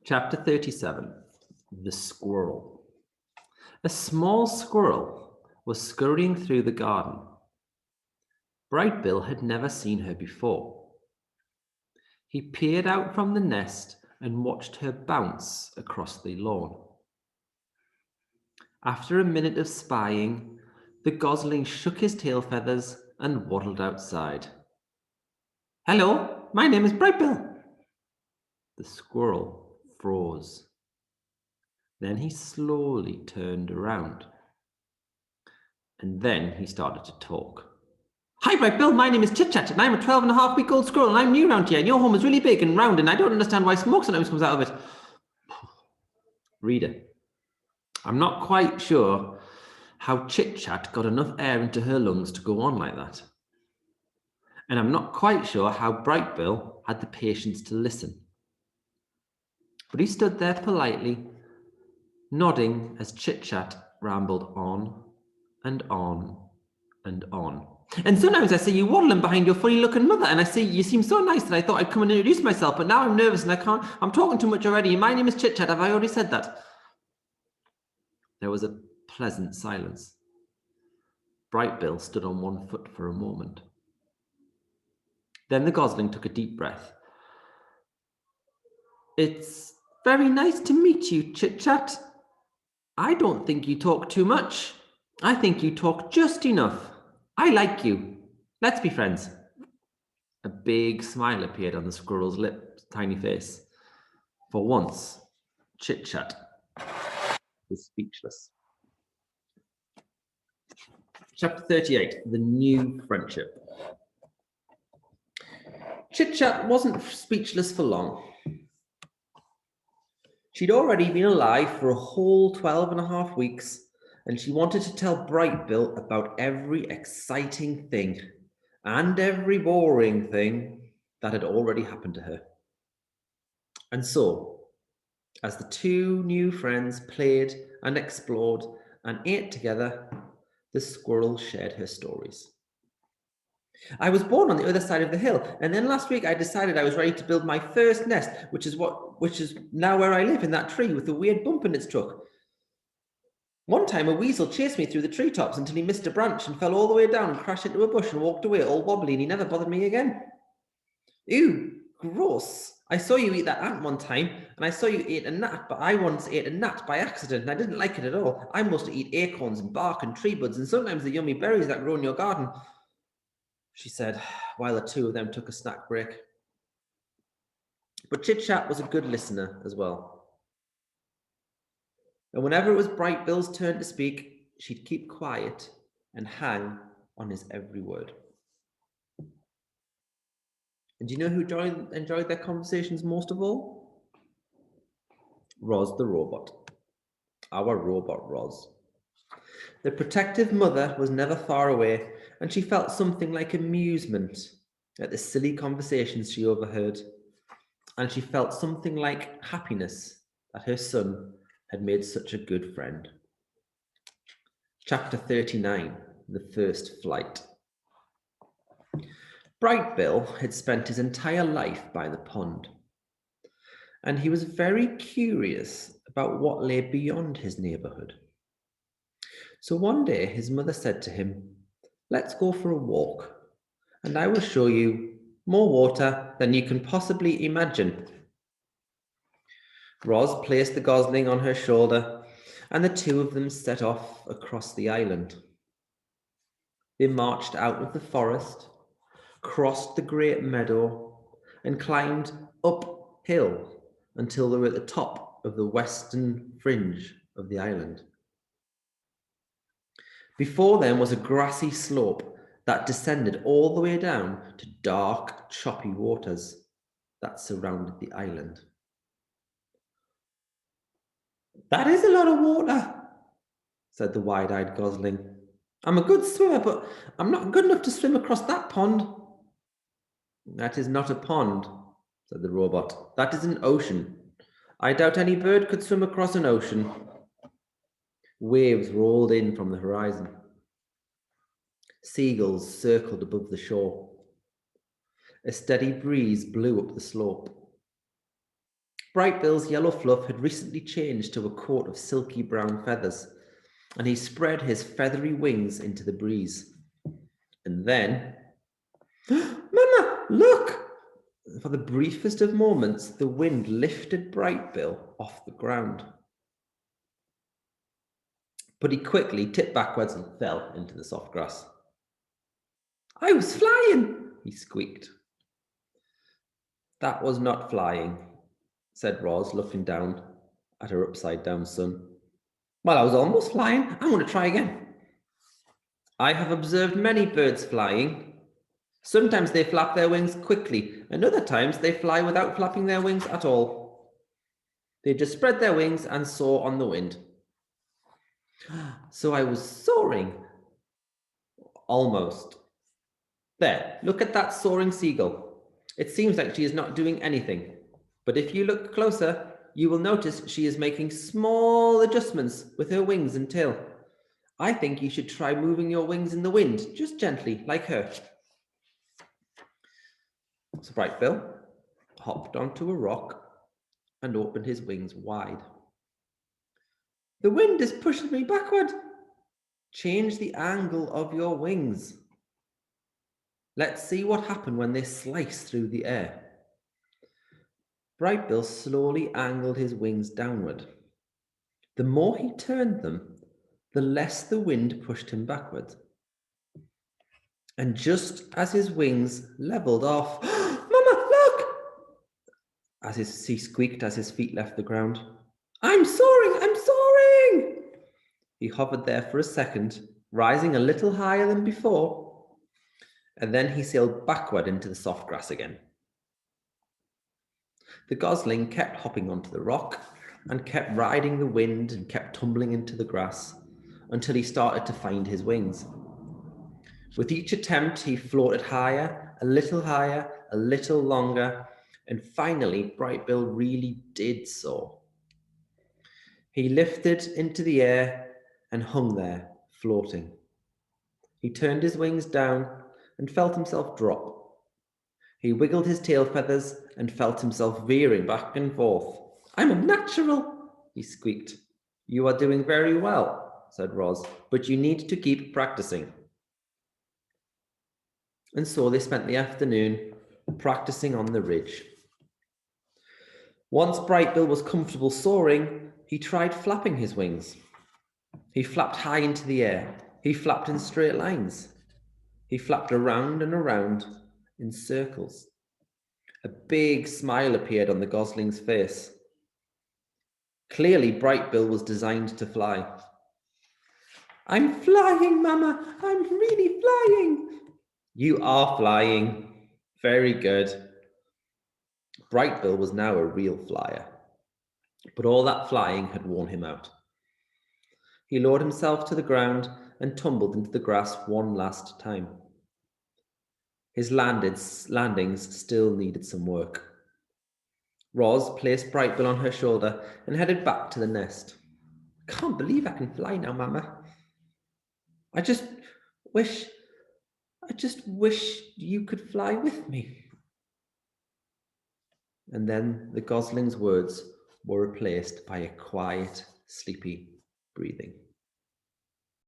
Chapter 37. The Squirrel. A small squirrel was scurrying through the garden. Bright Bill had never seen her before. He peered out from the nest and watched her bounce across the lawn. After a minute of spying, the gosling shook his tail feathers and waddled outside. "Hello, my name is Bright Bill." The squirrel froze. Then he slowly turned around. And then he started to talk. "Hi, Bright Bill, my name is Chit Chat, and I'm a 12-and-a-half-week-old squirrel, and I'm new around here, and your home is really big and round, and I don't understand why smoke sometimes comes out of it." Reader, I'm not quite sure how Chit Chat got enough air into her lungs to go on like that. And I'm not quite sure how Bright Bill had the patience to listen. But he stood there politely, nodding as Chit Chat rambled on and on and on. "And sometimes I see you waddling behind your funny-looking mother, and I see you seem so nice that I thought I'd come and introduce myself, but now I'm nervous and I can't. I'm talking too much already. My name is Chit Chat. Have I already said that?" There was a pleasant silence. Bright Bill stood on one foot for a moment. Then the gosling took a deep breath. "It's very nice to meet you, Chit Chat. I don't think you talk too much. I think you talk just enough. I like you. Let's be friends." A big smile appeared on the squirrel's tiny face. For once, Chit Chat was speechless. Chapter 38. The New Friendship. Chit Chat wasn't speechless for long. She'd already been alive for a whole 12-and-a-half weeks, and she wanted to tell Bright Bill about every exciting thing and every boring thing that had already happened to her. And so, as the two new friends played and explored and ate together, the squirrel shared her stories. "I was born on the other side of the hill, and then last week I decided I was ready to build my first nest, which is now where I live, in that tree with the weird bump in its trunk. One time a weasel chased me through the treetops until he missed a branch and fell all the way down and crashed into a bush and walked away all wobbly, and he never bothered me again. Ew, gross. I saw you eat that ant one time, and I saw you eat a gnat, but I once ate a gnat by accident, and I didn't like it at all. I mostly eat acorns and bark and tree buds, and sometimes the yummy berries that grow in your garden," she said, while the two of them took a snack break. But Chit Chat was a good listener as well. And whenever it was Bright Bill's turn to speak, she'd keep quiet and hang on his every word. And do you know who enjoyed their conversations most of all? Roz the robot. Our robot Roz. The protective mother was never far away, and she felt something like amusement at the silly conversations she overheard. And she felt something like happiness that her son had made such a good friend. Chapter 39. The First Flight. Bright Bill had spent his entire life by the pond, and he was very curious about what lay beyond his neighbourhood. So one day his mother said to him, "Let's go for a walk, and I will show you more water than you can possibly imagine." Roz placed the gosling on her shoulder, and the two of them set off across the island. They marched out of the forest, crossed the great meadow, and climbed uphill until they were at the top of the western fringe of the island. Before them was a grassy slope that descended all the way down to dark, choppy waters that surrounded the island. "That is a lot of water," said the wide-eyed gosling. "I'm a good swimmer, but I'm not good enough to swim across that pond." "That is not a pond," said the robot. "That is an ocean. I doubt any bird could swim across an ocean." Waves rolled in from the horizon. Seagulls circled above the shore. A steady breeze blew up the slope. Bright Bill's yellow fluff had recently changed to a coat of silky brown feathers, and he spread his feathery wings into the breeze. And then, Mama, look! For the briefest of moments, the wind lifted Bright Bill off the ground. But he quickly tipped backwards and fell into the soft grass. I was flying, he squeaked. That was not flying, said Roz, looking down at her upside-down son. Well, I was almost flying. I want to try again. I have observed many birds flying. Sometimes they flap their wings quickly, and other times they fly without flapping their wings at all. They just spread their wings and soar on the wind. So I was soaring. Almost. There, look at that soaring seagull. It seems like she is not doing anything. But if you look closer, you will notice she is making small adjustments with her wings and tail. I think you should try moving your wings in the wind, just gently, like her. So Bright Bill hopped onto a rock and opened his wings wide. The wind is pushing me backward. Change the angle of your wings. Let's see what happened when they slice through the air. Bright Bill slowly angled his wings downward. The more he turned them, the less the wind pushed him backward. And just as his wings leveled off, Mama, look! He squeaked as his feet left the ground. I'm soaring! I'm soaring! He hovered there for a second, rising a little higher than before, and then he sailed backward into the soft grass again. The gosling kept hopping onto the rock and kept riding the wind and kept tumbling into the grass until he started to find his wings. With each attempt, he floated higher, a little longer, and finally, Bright Bill really did soar. He lifted into the air and hung there, floating. He turned his wings down and felt himself drop. He wiggled his tail feathers and felt himself veering back and forth. I'm a natural, he squeaked. You are doing very well, said Roz, but you need to keep practicing. And so they spent the afternoon practicing on the ridge. Once Bright Bill was comfortable soaring, he tried flapping his wings. He flapped high into the air. He flapped in straight lines. He flapped around and around in circles. A big smile appeared on the gosling's face. Clearly, Bright Bill was designed to fly. I'm flying, Mama. I'm really flying. You are flying. Very good. Bright Bill was now a real flyer, but all that flying had worn him out. He lowered himself to the ground and tumbled into the grass one last time. His landings still needed some work. Roz placed Bright Bill on her shoulder and headed back to the nest. Can't believe I can fly now, Mama. I just wish you could fly with me. And then the gosling's words were replaced by a quiet, sleepy breathing.